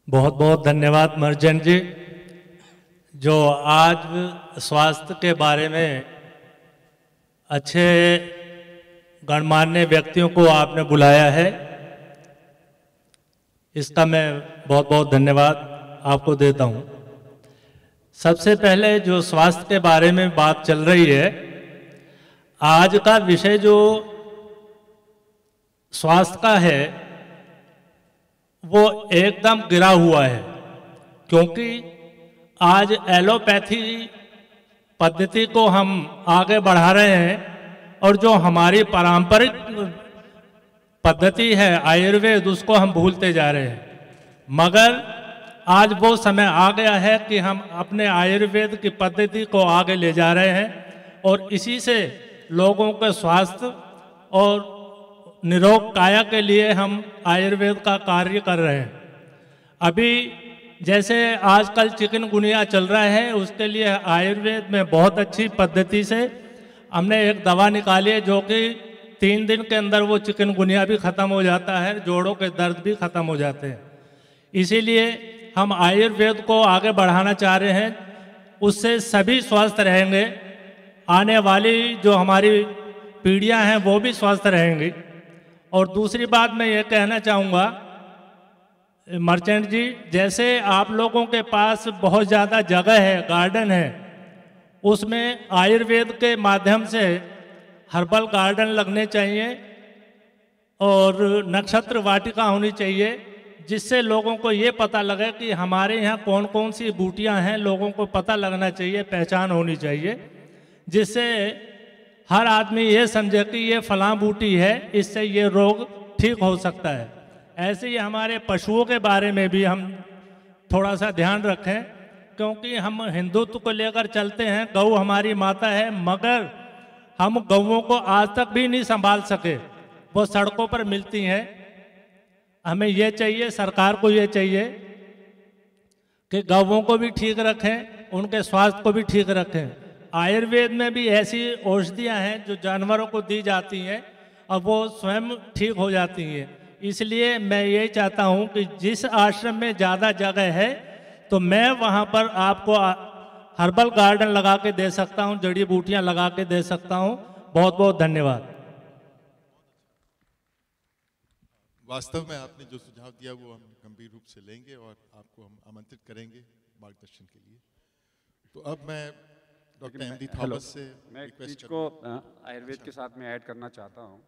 बहुत बहुत धन्यवाद मर्चेंट जी, जो आज स्वास्थ्य के बारे में अच्छे गणमान्य व्यक्तियों को आपने बुलाया है। इसका मैं बहुत बहुत धन्यवाद आपको देता हूँ। सबसे पहले जो स्वास्थ्य के बारे में बात चल रही है, आज का विषय जो स्वास्थ्य का है वो एकदम गिरा हुआ है, क्योंकि आज एलोपैथी पद्धति को हम आगे बढ़ा रहे हैं और जो हमारी पारंपरिक पद्धति है आयुर्वेद, उसको हम भूलते जा रहे हैं। मगर आज वो समय आ गया है कि हम अपने आयुर्वेद की पद्धति को आगे ले जा रहे हैं और इसी से लोगों के स्वास्थ्य और निरोग काया के लिए हम आयुर्वेद का कार्य कर रहे हैं। अभी जैसे आजकल चिकनगुनिया चल रहा है, उसके लिए आयुर्वेद में बहुत अच्छी पद्धति से हमने एक दवा निकाली है, जो कि 3 दिन के अंदर वो चिकनगुनिया भी ख़त्म हो जाता है, जोड़ों के दर्द भी ख़त्म हो जाते हैं। इसीलिए हम आयुर्वेद को आगे बढ़ाना चाह रहे हैं, उससे सभी स्वस्थ रहेंगे, आने वाली जो हमारी पीढ़ियां हैं वो भी स्वस्थ रहेंगी। और दूसरी बात मैं ये कहना चाहूँगा मर्चेंट जी, जैसे आप लोगों के पास बहुत ज़्यादा जगह है, गार्डन है, उसमें आयुर्वेद के माध्यम से हर्बल गार्डन लगने चाहिए और नक्षत्र वाटिका होनी चाहिए, जिससे लोगों को ये पता लगे कि हमारे यहाँ कौन कौन सी बूटियाँ हैं। लोगों को पता लगना चाहिए, पहचान होनी चाहिए, जिससे हर आदमी ये समझे कि ये फलां बूटी है, इससे ये रोग ठीक हो सकता है। ऐसे ही हमारे पशुओं के बारे में भी हम थोड़ा सा ध्यान रखें, क्योंकि हम हिंदुत्व को लेकर चलते हैं, गौ हमारी माता है, मगर हम गौओं को आज तक भी नहीं संभाल सके, वो सड़कों पर मिलती हैं। हमें ये चाहिए, सरकार को ये चाहिए कि गौओं को भी ठीक रखें, उनके स्वास्थ्य को भी ठीक रखें। आयुर्वेद में भी ऐसी औषधियाँ हैं जो जानवरों को दी जाती हैं और वो स्वयं ठीक हो जाती हैं। इसलिए मैं यही चाहता हूँ कि जिस आश्रम में ज़्यादा जगह है तो मैं वहाँ पर आपको हर्बल गार्डन लगा के दे सकता हूँ, जड़ी बूटियाँ लगा के दे सकता हूँ। बहुत बहुत धन्यवाद। वास्तव में आपने जो सुझाव दिया वो हम गंभीर रूप से लेंगे और आपको हम आमंत्रित करेंगे मार्गदर्शन के लिए। तो अब मैं डॉक्टर एमडी थॉमस से मैं एक चीज को आयुर्वेद के साथ में ऐड करना चाहता हूँ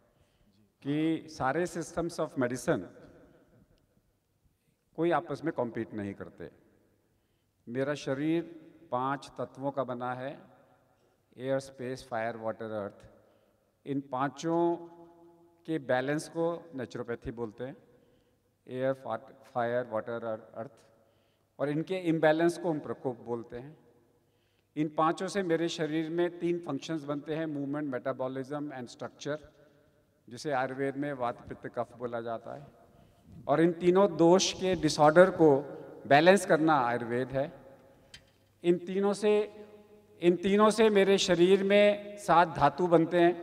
कि सारे सिस्टम्स ऑफ मेडिसिन कोई आपस में कॉम्पीट नहीं करते। मेरा शरीर 5 तत्वों का बना है, एयर, स्पेस, फायर, वाटर, अर्थ। इन पांचों के बैलेंस को नेचुरोपैथी बोलते हैं, एयर, फायर, वाटर, अर्थ। और इनके इम्बैलेंस को हम प्रकोप बोलते हैं। इन पांचों से मेरे शरीर में 3 फंक्शंस बनते हैं, मूवमेंट, मेटाबॉलिज्म एंड स्ट्रक्चर, जिसे आयुर्वेद में वात, पित्त, कफ बोला जाता है। और इन तीनों दोष के डिसऑर्डर को बैलेंस करना आयुर्वेद है। इन तीनों से मेरे शरीर में 7 धातु बनते हैं,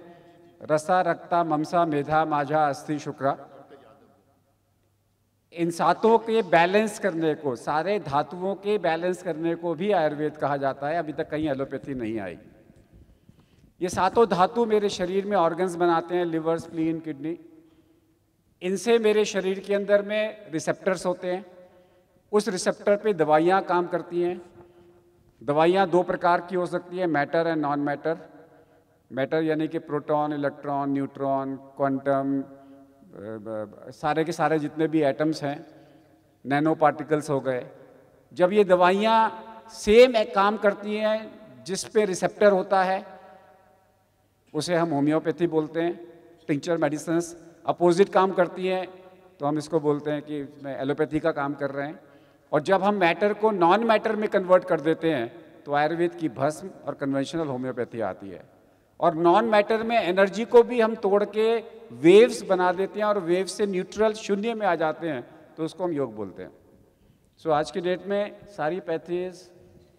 रसा, रक्ता, ममसा, मेधा, माझा, अस्थि, शुक्रा। इन 7 के बैलेंस करने को, सारे धातुओं के बैलेंस करने को भी आयुर्वेद कहा जाता है। अभी तक कहीं एलोपैथी नहीं आई। ये 7 धातु मेरे शरीर में ऑर्गन्स बनाते हैं, लिवर, स्प्लीन, किडनी। इनसे मेरे शरीर के अंदर में रिसेप्टर्स होते हैं, उस रिसेप्टर पे दवाइयाँ काम करती हैं। दवाइयाँ 2 प्रकार की हो सकती हैं, matter and non matter. Matter यानी कि प्रोटॉन, इलेक्ट्रॉन, न्यूट्रॉन, क्वांटम, सारे के सारे जितने भी एटम्स हैं, नैनो पार्टिकल्स हो गए। जब ये दवाइयाँ सेम एक काम करती हैं जिस पे रिसेप्टर होता है, उसे हम होम्योपैथी बोलते हैं। टिंचर मेडिसिन्स अपोजिट काम करती हैं तो हम इसको बोलते हैं कि इसमें एलोपैथी का काम कर रहे हैं। और जब हम मैटर को नॉन मैटर में कन्वर्ट कर देते हैं तो आयुर्वेद की भस्म और कन्वेंशनल होम्योपैथी आती है। और नॉन मैटर में एनर्जी को भी हम तोड़ के वेव्स बना देते हैं और वेव्स से न्यूट्रल, शून्य में आ जाते हैं, तो उसको हम योग बोलते हैं। सो आज की डेट में सारी पैथीज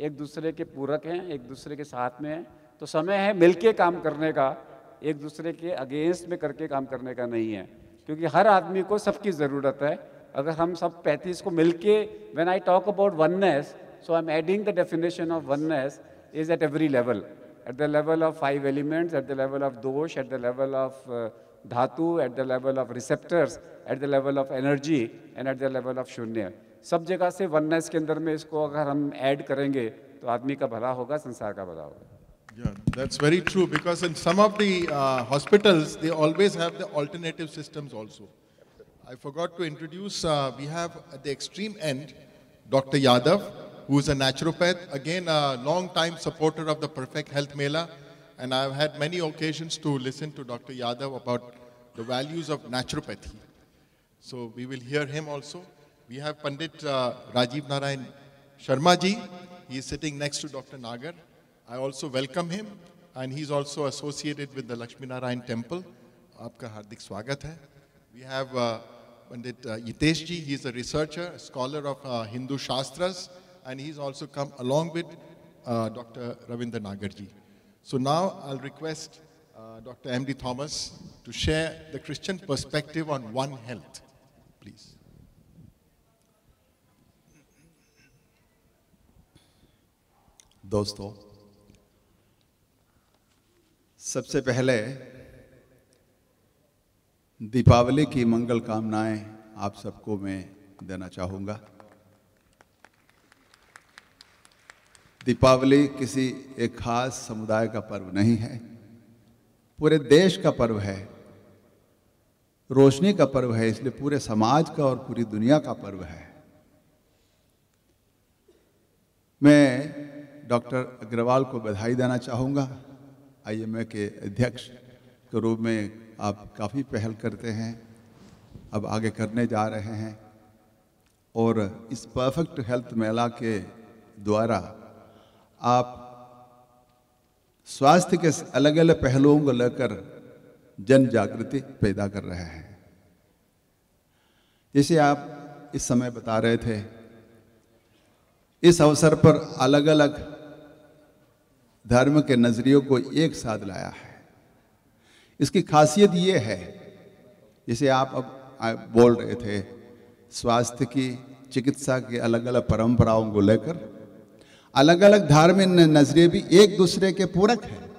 एक दूसरे के पूरक हैं, एक दूसरे के साथ में हैं। तो समय है मिलके काम करने का, एक दूसरे के अगेंस्ट में करके काम करने का नहीं है, क्योंकि हर आदमी को सबकी ज़रूरत है। अगर हम सब 35 को मिलके, when I talk about oneness, so I am adding the definition of oneness is at every level, at the level of 5 elements, at the level of dosh, at the level of dhatu, at the level of receptors, at the level of energy and at the level of shunya. सब जगह से oneness के अंदर में इसको अगर हम add करेंगे तो आदमी का भला होगा, संसार का भला होगा. Yeah, that's very true, because in some of the hospitals, they always have the alternative systems also. I forgot to introduce, we have at the extreme end, Dr. Yadav, who is a naturopath, again a long-time supporter of the Perfect Health Mela, and I've had many occasions to listen to Dr. Yadav about the values of naturopathy. So we will hear him also. We have Pandit Rajiv Narayan Sharma ji. He is sitting next to Dr. Nagar. I also welcome him, and he's also associated with the Lakshmi Narayan Temple. Aapka hardik swagat hai. We have Pandit Yitesh ji. He is a researcher, a scholar of Hindu Shastras, and he's also come along with Dr. Ravindra Nagar ji. So now I'll request Dr. M.D. Thomas to share the Christian perspective on One Health, please. दोस्तों, सबसे पहले दीपावली की मंगल कामनाएं आप सबको मैं देना चाहूँगा। दीपावली किसी एक खास समुदाय का पर्व नहीं है, पूरे देश का पर्व है, रोशनी का पर्व है, इसलिए पूरे समाज का और पूरी दुनिया का पर्व है। मैं डॉक्टर अग्रवाल को बधाई देना चाहूँगा। IMA के अध्यक्ष के रूप में आप काफ़ी पहल करते हैं, अब आगे करने जा रहे हैं, और इस परफेक्ट हेल्थ मेला के द्वारा आप स्वास्थ्य के अलग अलग पहलुओं को लेकर जन जागृति पैदा कर रहे हैं। जैसे आप इस समय बता रहे थे, इस अवसर पर अलग अलग धर्म के नजरियों को एक साथ लाया है। इसकी खासियत ये है, जैसे आप अब बोल रहे थे, स्वास्थ्य की, चिकित्सा की अलग अलग परंपराओं को लेकर अलग अलग धार्मिक नजरिए भी एक दूसरे के पूरक हैं,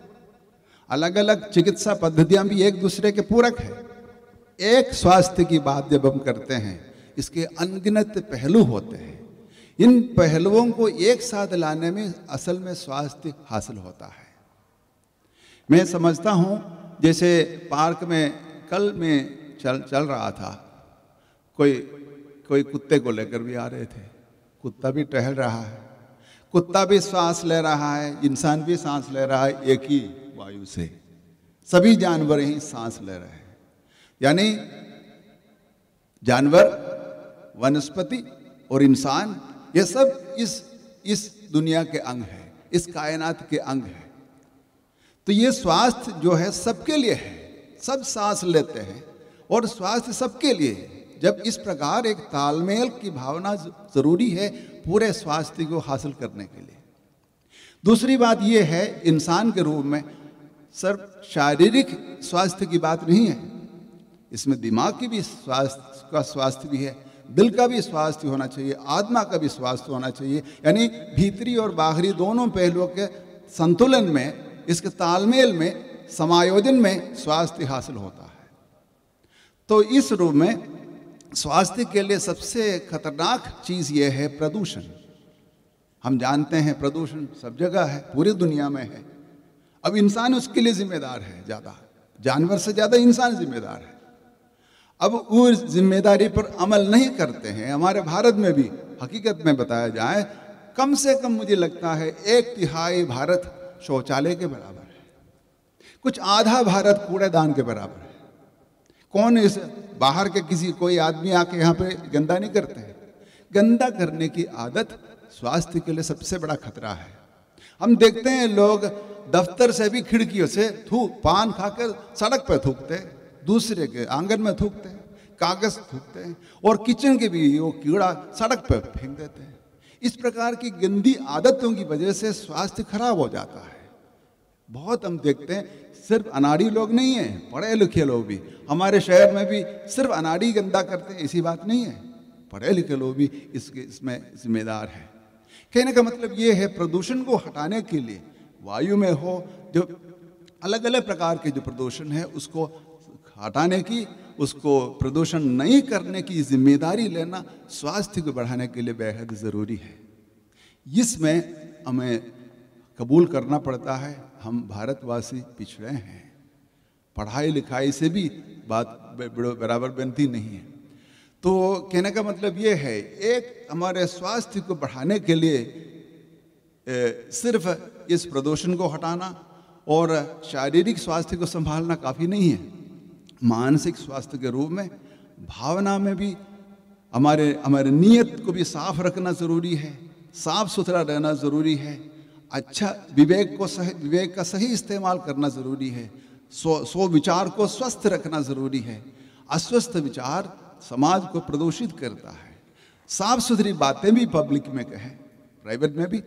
अलग अलग चिकित्सा पद्धतियां भी एक दूसरे के पूरक हैं। एक स्वास्थ्य की बात जब हम करते हैं, इसके अनगिनत पहलू होते हैं। इन पहलुओं को एक साथ लाने में असल में स्वास्थ्य हासिल होता है। मैं समझता हूँ, जैसे पार्क में कल में चल रहा था, कोई कुत्ते को लेकर भी आ रहे थे। कुत्ता भी टहल रहा है, कुत्ता भी सांस ले रहा है, इंसान भी सांस ले रहा है, एक ही वायु से सभी जानवर ही सांस ले रहे हैं। यानी जानवर, वनस्पति और इंसान, ये सब इस दुनिया के अंग है, इस कायनात के अंग है। तो ये स्वास्थ्य जो है सबके लिए है, सब सांस लेते हैं और स्वास्थ्य सबके लिए है। जब इस प्रकार एक तालमेल की भावना जरूरी है पूरे स्वास्थ्य को हासिल करने के लिए। दूसरी बात ये है, इंसान के रूप में सिर्फ शारीरिक स्वास्थ्य की बात नहीं है, इसमें दिमाग की भी स्वास्थ्य भी है, दिल का भी स्वास्थ्य होना चाहिए, आत्मा का भी स्वास्थ्य होना चाहिए। यानी भीतरी और बाहरी दोनों पहलुओं के संतुलन में, इसके तालमेल में, समायोजन में स्वास्थ्य हासिल होता है। तो इस रूप में स्वास्थ्य के लिए सबसे खतरनाक चीज़ ये है प्रदूषण। हम जानते हैं प्रदूषण सब जगह है, पूरी दुनिया में है। अब इंसान उसके लिए जिम्मेदार है, ज़्यादा जानवर से ज़्यादा इंसान जिम्मेदार है। अब वो जिम्मेदारी पर अमल नहीं करते हैं। हमारे भारत में भी हकीकत में बताया जाए, कम से कम मुझे लगता है 1/3 भारत शौचालय के बराबर है, कुछ आधा भारत कूड़ेदान के बराबर है। कौन इस बाहर के किसी कोई आदमी आके यहाँ पे गंदा नहीं करते हैं। गंदा करने की आदत स्वास्थ्य के लिए सबसे बड़ा खतरा है। हम देखते हैं लोग दफ्तर से भी खिड़कियों से पान खाकर सड़क पर थूकते हैं, दूसरे के आंगन में थूकते हैं, कागज थूकते हैं, और किचन के भी वो कीड़ा सड़क पर फेंक देते हैं। इस प्रकार की गंदी आदतों की वजह से स्वास्थ्य खराब हो जाता है। बहुत हम देखते हैं, सिर्फ अनाड़ी लोग नहीं हैं, पढ़े लिखे लोग भी हमारे शहर में भी सिर्फ अनाड़ी गंदा करते हैं, ऐसी बात नहीं है। पढ़े लिखे लोग भी इसमें जिम्मेदार हैं। कहने का मतलब ये है, प्रदूषण को हटाने के लिए वायु में हो जो अलग अलग प्रकार के जो प्रदूषण है उसको हटाने की, उसको प्रदूषण नहीं करने की जिम्मेदारी लेना स्वास्थ्य को बढ़ाने के लिए बेहद ज़रूरी है। इसमें हमें कबूल करना पड़ता है, हम भारतवासी पिछड़े हैं, पढ़ाई लिखाई से भी बात बराबर बनती नहीं है। तो कहने का मतलब ये है, एक हमारे स्वास्थ्य को बढ़ाने के लिए सिर्फ इस प्रदूषण को हटाना और शारीरिक स्वास्थ्य को संभालना काफ़ी नहीं है। मानसिक स्वास्थ्य के रूप में, भावना में भी हमारे नीयत को भी साफ रखना ज़रूरी है, साफ सुथरा रहना ज़रूरी है, अच्छा विवेक का सही इस्तेमाल करना ज़रूरी है, सो विचार को स्वस्थ रखना ज़रूरी है। अस्वस्थ विचार समाज को प्रदूषित करता है। साफ सुथरी बातें भी पब्लिक में कहें, प्राइवेट में भी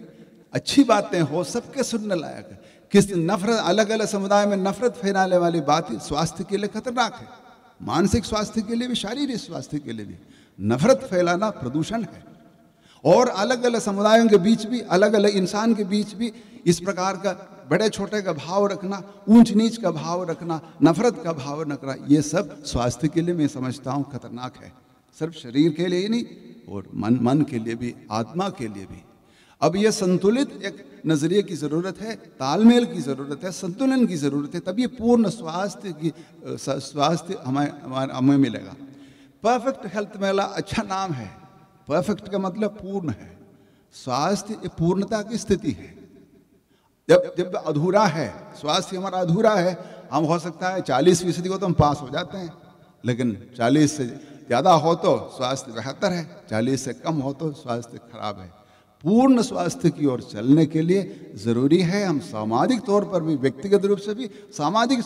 अच्छी बातें हो, सबके सुनने लायक। किस नफरत, अलग अलग समुदाय में नफरत फैलाने वाली बात स्वास्थ्य के लिए खतरनाक है, मानसिक स्वास्थ्य के लिए भी, शारीरिक स्वास्थ्य के लिए भी। नफरत फैलाना प्रदूषण है। और अलग अलग समुदायों के बीच भी, अलग अलग इंसान के बीच भी इस प्रकार का बड़े छोटे का भाव रखना, ऊंच नीच का भाव रखना, नफरत का भाव रखना, ये सब स्वास्थ्य के लिए मैं समझता हूँ खतरनाक है। सिर्फ शरीर के लिए ही नहीं, और मन के लिए भी, आत्मा के लिए भी। अब ये संतुलित एक नज़रिए की ज़रूरत है, तालमेल की ज़रूरत है, संतुलन की ज़रूरत है, तब ये पूर्ण स्वास्थ्य हमें मिलेगा। परफेक्ट हेल्थ मेला अच्छा नाम है। परफेक्ट का मतलब पूर्ण है। स्वास्थ्य ये पूर्णता की स्थिति है। जब अधूरा है, स्वास्थ्य हमारा अधूरा है, हम हो सकता है 40% हो तो हम पास हो जाते हैं, लेकिन 40 से ज़्यादा हो तो स्वास्थ्य बेहतर है, 40 से कम हो तो स्वास्थ्य खराब है। पूर्ण स्वास्थ्य की ओर चलने के लिए ज़रूरी है हम सामाजिक तौर पर भी, व्यक्तिगत रूप से भी, सामाजिक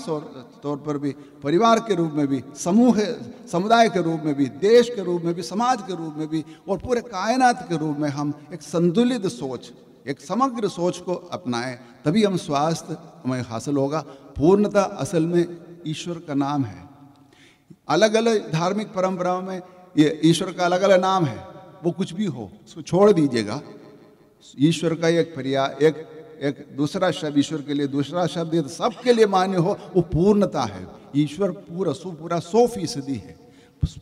तौर पर भी, परिवार के रूप में भी, समुदाय के रूप में भी, देश के रूप में भी, समाज के रूप में भी, और पूरे कायनात के रूप में हम एक संतुलित सोच, एक समग्र सोच को अपनाएं, तभी हम स्वास्थ्य हमें हासिल होगा। पूर्णता असल में ईश्वर का नाम है। अलग अलग धार्मिक परंपराओं में ये ईश्वर का अलग अलग नाम है, वो कुछ भी हो उसको छोड़ दीजिएगा। ईश्वर का एक दूसरा शब्द, ईश्वर के लिए दूसरा शब्द है, तो सबके लिए मान्य हो, वो पूर्णता है। ईश्वर पूरा 100% है।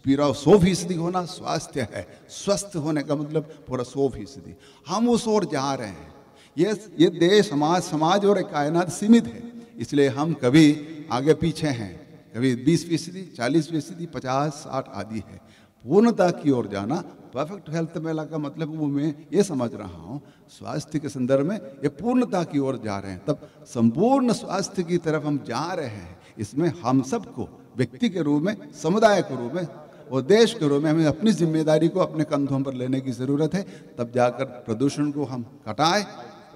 पूरा 100% होना स्वास्थ्य है। स्वस्थ होने का मतलब पूरा 100%। हम उस ओर जा रहे हैं। ये देश, समाज और कायनात सीमित है, इसलिए हम कभी आगे पीछे हैं, कभी 20%, 40%, 50, 60 आदि है। पूर्णता की ओर जाना, परफेक्ट हेल्थ मेला का मतलब वो मैं ये समझ रहा हूँ, स्वास्थ्य के संदर्भ में ये पूर्णता की ओर जा रहे हैं, तब संपूर्ण स्वास्थ्य की तरफ हम जा रहे हैं। इसमें हम सबको व्यक्ति के रूप में, समुदाय के रूप में और देश के रूप में हमें अपनी जिम्मेदारी को अपने कंधों पर लेने की ज़रूरत है। तब जाकर प्रदूषण को हम हटाएं,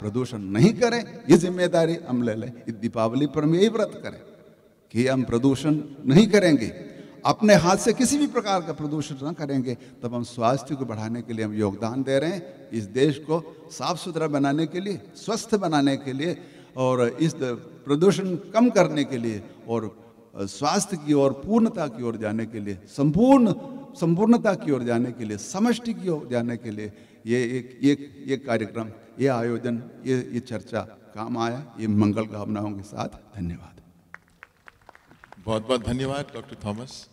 प्रदूषण नहीं करें, ये जिम्मेदारी हम ले लें। इस दीपावली पर हम यही व्रत करें कि हम प्रदूषण नहीं करेंगे, अपने हाथ से किसी भी प्रकार का प्रदूषण न करेंगे, तब हम स्वास्थ्य को बढ़ाने के लिए हम योगदान दे रहे हैं। इस देश को साफ सुथरा बनाने के लिए, स्वस्थ बनाने के लिए, और इस प्रदूषण कम करने के लिए, और स्वास्थ्य की ओर, पूर्णता की ओर जाने के लिए, संपूर्णता की ओर जाने के लिए, समष्टि की ओर जाने के लिए ये कार्यक्रम, ये आयोजन, ये चर्चा काम आया। ये मंगल कामनाओं के साथ धन्यवाद। बहुत बहुत धन्यवाद डॉक्टर थॉमस।